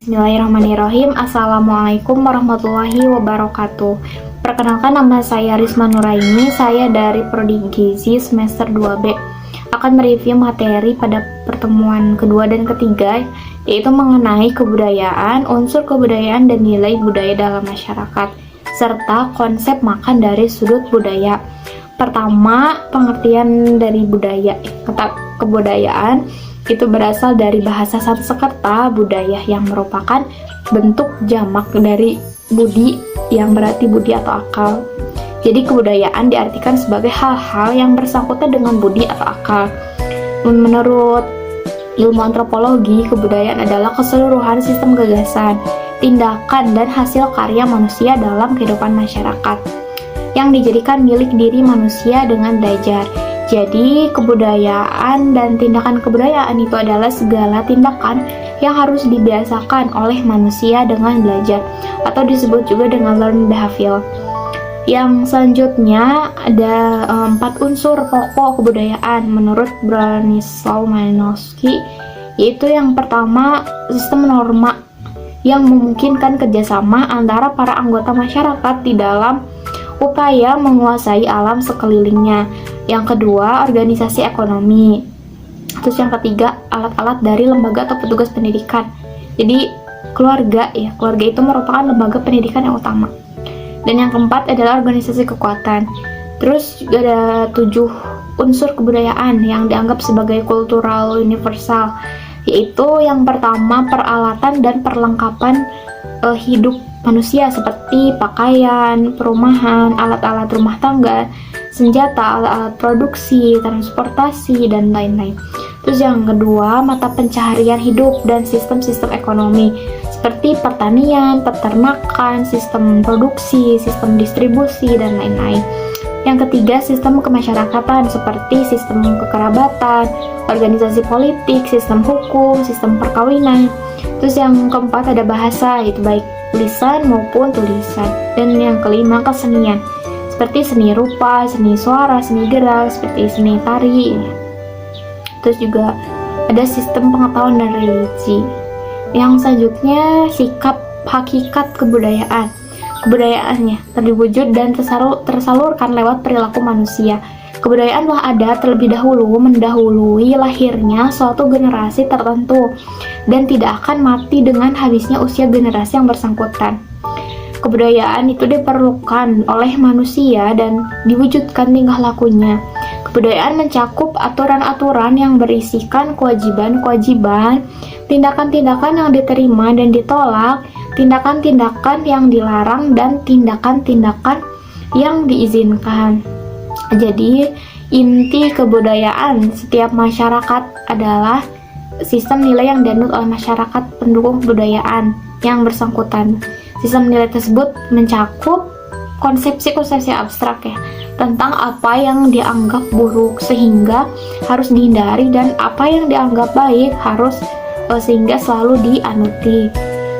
Bismillahirrahmanirrahim. Assalamualaikum warahmatullahi wabarakatuh. Perkenalkan, nama saya Risma Nuraini. Saya dari Prodi Gizi semester 2B. Akan mereview materi pada pertemuan kedua dan ketiga, yaitu mengenai kebudayaan, unsur kebudayaan dan nilai budaya dalam masyarakat, serta konsep makan dari sudut budaya. Pertama, pengertian dari budaya. Kata kebudayaan itu berasal dari bahasa Sanskerta budaya, yang merupakan bentuk jamak dari budi, yang berarti budi atau akal. Jadi kebudayaan diartikan sebagai hal-hal yang bersangkutan dengan budi atau akal. Menurut ilmu antropologi, kebudayaan adalah keseluruhan sistem gagasan, tindakan, dan hasil karya manusia dalam kehidupan masyarakat yang dijadikan milik diri manusia dengan belajar. Jadi, kebudayaan dan tindakan kebudayaan itu adalah segala tindakan yang harus dibiasakan oleh manusia dengan belajar, atau disebut juga dengan learned behavior. Yang selanjutnya ada 4 unsur pokok kebudayaan menurut Bronislaw Malinowski, yaitu yang pertama, sistem norma yang memungkinkan kerjasama antara para anggota masyarakat di dalam upaya menguasai alam sekelilingnya. Yang kedua, organisasi ekonomi. Terus yang ketiga, alat-alat dari lembaga atau petugas pendidikan. Jadi keluarga itu merupakan lembaga pendidikan yang utama. Dan yang keempat adalah organisasi kekuatan. Terus juga ada 7 unsur kebudayaan yang dianggap sebagai kultural universal, yaitu yang pertama, peralatan dan perlengkapan hidup manusia seperti pakaian, perumahan, alat-alat rumah tangga, senjata, alat-alat produksi, transportasi, dan lain-lain. Terus yang kedua, mata pencaharian hidup dan sistem-sistem ekonomi seperti pertanian, peternakan, sistem produksi, sistem distribusi, dan lain-lain. Yang ketiga, sistem kemasyarakatan seperti sistem kekerabatan, organisasi politik, sistem hukum, sistem perkawinan. Terus yang keempat ada bahasa, yaitu baik lisan maupun tulisan. Dan yang kelima, kesenian seperti seni rupa, seni suara, seni gerak, seperti seni tari. Terus juga ada sistem pengetahuan dan religi. Yang selanjutnya, sikap hakikat kebudayaan. Kebudayaannya terwujud dan tersalurkan lewat perilaku manusia. Kebudayaan telah ada terlebih dahulu, mendahului lahirnya suatu generasi tertentu, dan tidak akan mati dengan habisnya usia generasi yang bersangkutan. Kebudayaan itu diperlukan oleh manusia dan diwujudkan tingkah lakunya. Kebudayaan mencakup aturan-aturan yang berisikan kewajiban-kewajiban, tindakan-tindakan yang diterima dan ditolak, tindakan-tindakan yang dilarang, dan tindakan-tindakan yang diizinkan. Jadi, inti kebudayaan setiap masyarakat adalah sistem nilai yang dianut oleh masyarakat pendukung kebudayaan yang bersangkutan. Sistem nilai tersebut mencakup konsepsi-konsepsi abstrak tentang apa yang dianggap buruk sehingga harus dihindari, dan apa yang dianggap baik harus sehingga selalu dianuti.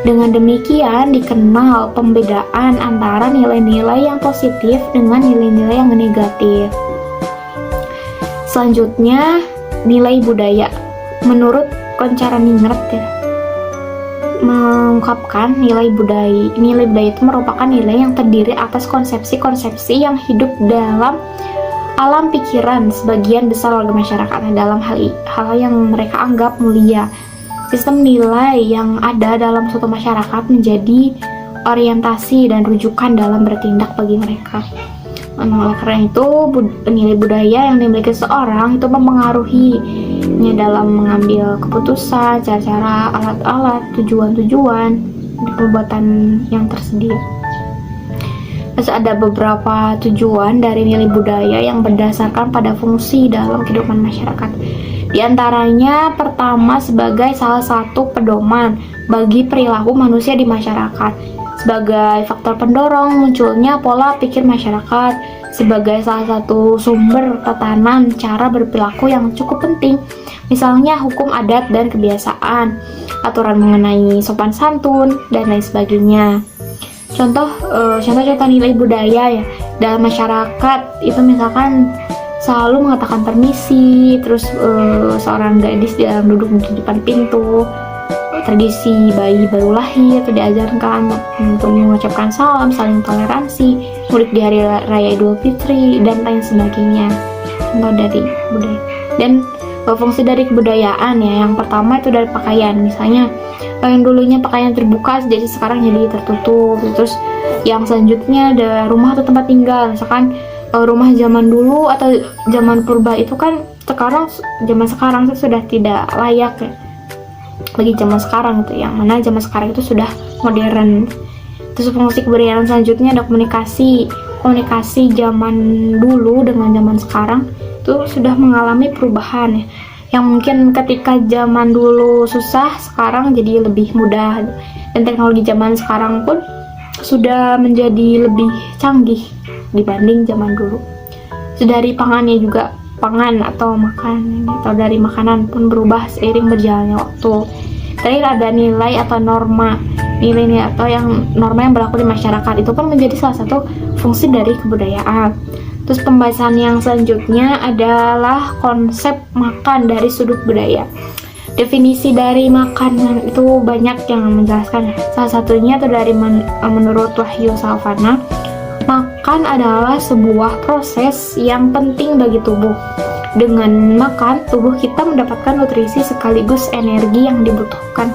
Dengan demikian dikenal pembedaan antara nilai-nilai yang positif dengan nilai-nilai yang negatif. Selanjutnya, nilai budaya. Menurut Koncaraningrat mengungkapkan nilai budaya itu merupakan nilai yang terdiri atas konsepsi-konsepsi yang hidup dalam alam pikiran sebagian besar warga masyarakat dalam hal yang mereka anggap mulia. Sistem nilai yang ada dalam suatu masyarakat menjadi orientasi dan rujukan dalam bertindak bagi mereka. Oleh karena itu, nilai budaya yang dimiliki seseorang itu mempengaruhinya dalam mengambil keputusan, cara-cara, alat-alat, tujuan-tujuan di perbuatan yang tersedia. Terus ada beberapa tujuan dari nilai budaya yang berdasarkan pada fungsi dalam kehidupan masyarakat. Di antaranya, pertama, sebagai salah satu pedoman bagi perilaku manusia di masyarakat, sebagai faktor pendorong munculnya pola pikir masyarakat, sebagai salah satu sumber tatanan cara berperilaku yang cukup penting, misalnya hukum adat dan kebiasaan, aturan mengenai sopan santun, dan lain sebagainya. Contoh-contoh nilai budaya dalam masyarakat itu misalkan selalu mengatakan permisi, terus seorang gadis di dalam duduk di depan pintu, tradisi bayi baru lahir itu diajarkan untuk mengucapkan salam, saling toleransi, mudik di hari raya Idul Fitri dan lain sebagainya. Contoh dari budaya dan fungsi dari kebudayaan ya, yang pertama itu dari pakaian, misalnya yang dulunya pakaian terbuka jadi sekarang jadi tertutup. Terus yang selanjutnya ada rumah atau tempat tinggal, misalkan rumah zaman dulu atau zaman purba itu kan zaman sekarang itu sudah tidak layak ya bagi zaman sekarang itu, yang mana zaman sekarang itu sudah modern. Terus fungsi kebudayaan selanjutnya ada komunikasi zaman dulu dengan zaman sekarang itu sudah mengalami perubahan ya, yang mungkin ketika zaman dulu susah sekarang jadi lebih mudah, dan teknologi zaman sekarang pun sudah menjadi lebih canggih dibanding zaman dulu. Dari pangannya juga, pangan atau makan atau dari makanan pun berubah seiring berjalannya waktu. Terakhir ada nilai atau norma, nilai atau norma yang berlaku di masyarakat, itu pun menjadi salah satu fungsi dari kebudayaan. Terus pembahasan yang selanjutnya adalah konsep makan dari sudut budaya. Definisi dari makanan itu banyak yang menjelaskan. Salah satunya itu dari menurut Wahyu Salvana, makan adalah sebuah proses yang penting bagi tubuh. Dengan makan, tubuh kita mendapatkan nutrisi sekaligus energi yang dibutuhkan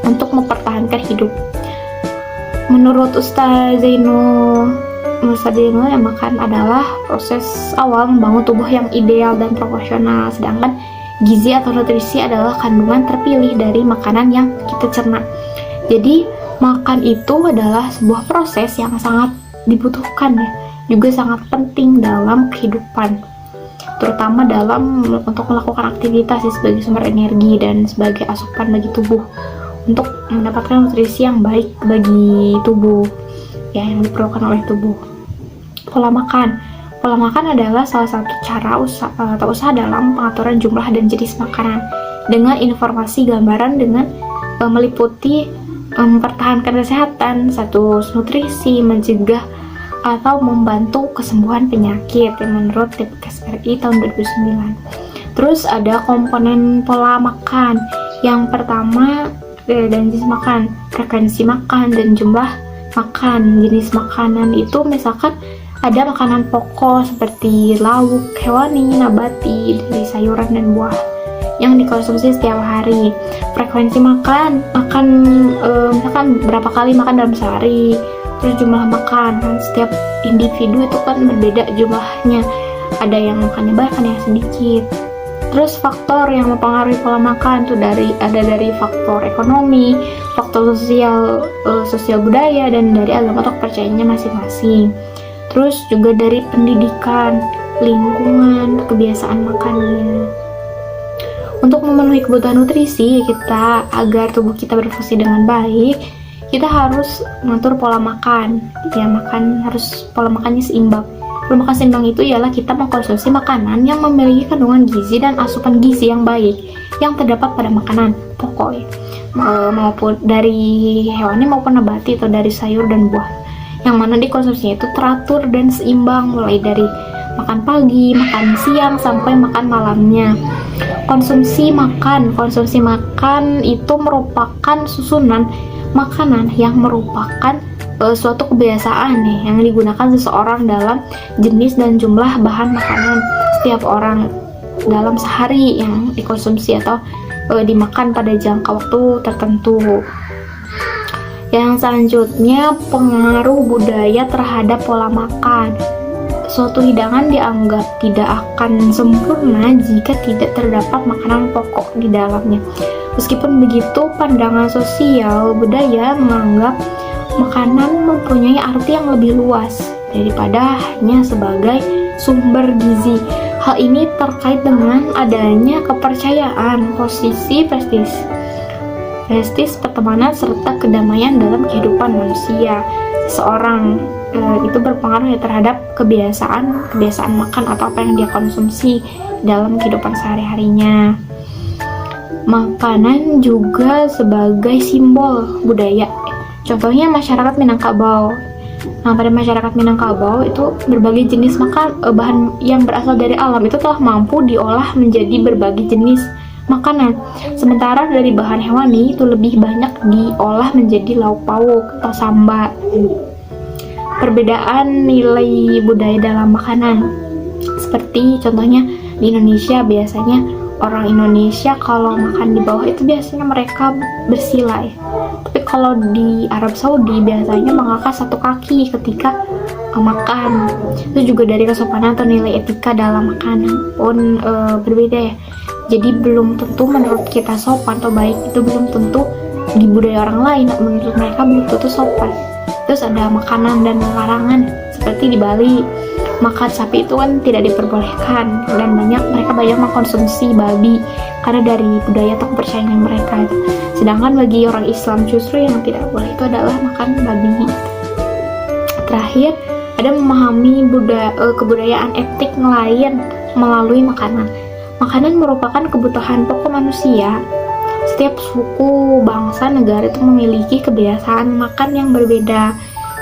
untuk mempertahankan hidup. Menurut Ustaz Zainul, yang makan adalah proses awal membangun tubuh yang ideal dan proporsional, sedangkan gizi atau nutrisi adalah kandungan terpilih dari makanan yang kita cerna. Jadi makan itu adalah sebuah proses yang sangat dibutuhkan ya, juga sangat penting dalam kehidupan, terutama dalam untuk melakukan aktivitas ya, sebagai sumber energi dan sebagai asupan bagi tubuh untuk mendapatkan nutrisi yang baik bagi tubuh ya, yang diperlukan oleh tubuh. Pola makan adalah salah satu cara usaha dalam pengaturan jumlah dan jenis makanan dengan informasi gambaran dengan meliputi mempertahankan kesehatan, status nutrisi, mencegah atau membantu kesembuhan penyakit yang menurut Depkes RI tahun 2009. Terus ada komponen pola makan. Yang pertama dan jenis makan, frekuensi makan dan jumlah makan. Jenis makanan itu misalkan ada makanan pokok seperti lauk, hewani, nabati, dari sayuran dan buah yang dikonsumsi setiap hari. Frekuensi makan misalkan berapa kali makan dalam sehari. Terus jumlah makan, setiap individu itu kan berbeda jumlahnya, ada yang makannya banyak, ada yang sedikit. Terus faktor yang mempengaruhi pola makan tuh ada dari faktor ekonomi, faktor sosial budaya, dan dari agama atau kepercayaannya masing-masing. Terus juga dari pendidikan, lingkungan, kebiasaan makannya. Untuk memenuhi kebutuhan nutrisi kita agar tubuh kita berfungsi dengan baik, kita harus mengatur pola makan. Ya, pola makannya seimbang. Pola makan seimbang itu ialah kita mengkonsumsi makanan yang memiliki kandungan gizi dan asupan gizi yang baik yang terdapat pada makanan pokok maupun dari hewani maupun nabati atau dari sayur dan buah, yang mana dikonsumsinya itu teratur dan seimbang, mulai dari makan pagi, makan siang, sampai makan malamnya. Konsumsi makan itu merupakan susunan makanan yang merupakan suatu kebiasaan nih yang digunakan seseorang dalam jenis dan jumlah bahan makanan setiap orang dalam sehari yang dikonsumsi atau dimakan pada jangka waktu tertentu. Yang selanjutnya, pengaruh budaya terhadap pola makan. Suatu hidangan dianggap tidak akan sempurna jika tidak terdapat makanan pokok di dalamnya. Meskipun begitu, pandangan sosial budaya menganggap makanan mempunyai arti yang lebih luas daripada hanya sebagai sumber gizi. Hal ini terkait dengan adanya kepercayaan, posisi prestis, pertemanan, serta kedamaian dalam kehidupan manusia. Seseorang itu berpengaruh ya terhadap kebiasaan makan atau apa yang dia konsumsi dalam kehidupan sehari-harinya. Makanan juga sebagai simbol budaya. Contohnya masyarakat Minangkabau. Nah, pada masyarakat Minangkabau itu berbagai jenis bahan yang berasal dari alam itu telah mampu diolah menjadi berbagai jenis makanan. Sementara dari bahan hewani itu lebih banyak diolah menjadi lauk pauk atau samba. Perbedaan nilai budaya dalam makanan, seperti contohnya di Indonesia, biasanya orang Indonesia kalau makan di bawah itu biasanya mereka bersila ya. Tapi kalau di Arab Saudi biasanya mengangkat satu kaki ketika makan. Itu juga dari kesopanan atau nilai etika dalam makanan pun berbeda ya. Jadi belum tentu menurut kita sopan atau baik itu belum tentu di budaya orang lain menurut mereka belum tentu sopan. Terus ada makanan dan larangan, seperti di Bali makan sapi itu kan tidak diperbolehkan, dan mereka banyak mengkonsumsi babi karena dari budaya atau kepercayaan mereka. Sedangkan bagi orang Islam justru yang tidak boleh itu adalah makan babi. Terakhir, ada memahami kebudayaan etnik lain melalui makanan. Makanan merupakan kebutuhan pokok manusia. Setiap suku, bangsa, negara itu memiliki kebiasaan makan yang berbeda.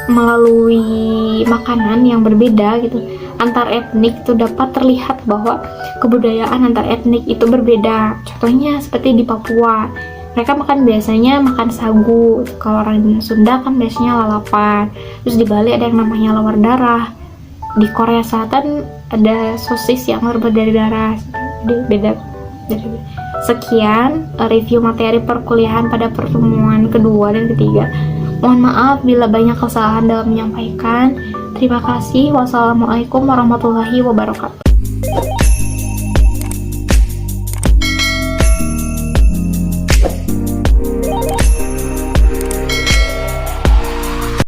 Melalui makanan yang berbeda gitu antar etnik itu dapat terlihat bahwa kebudayaan antar etnik itu berbeda. Contohnya seperti di Papua, mereka biasanya makan sagu. Kalau orang Sunda kan biasanya lalapan. Terus di Bali ada yang namanya lawar darah. Di Korea Selatan ada sosis yang terbuat dari darah. Beda. Sekian review materi perkuliahan pada pertemuan kedua dan ketiga. Mohon maaf bila banyak kesalahan dalam menyampaikan. Terima kasih. Wassalamualaikum warahmatullahi wabarakatuh.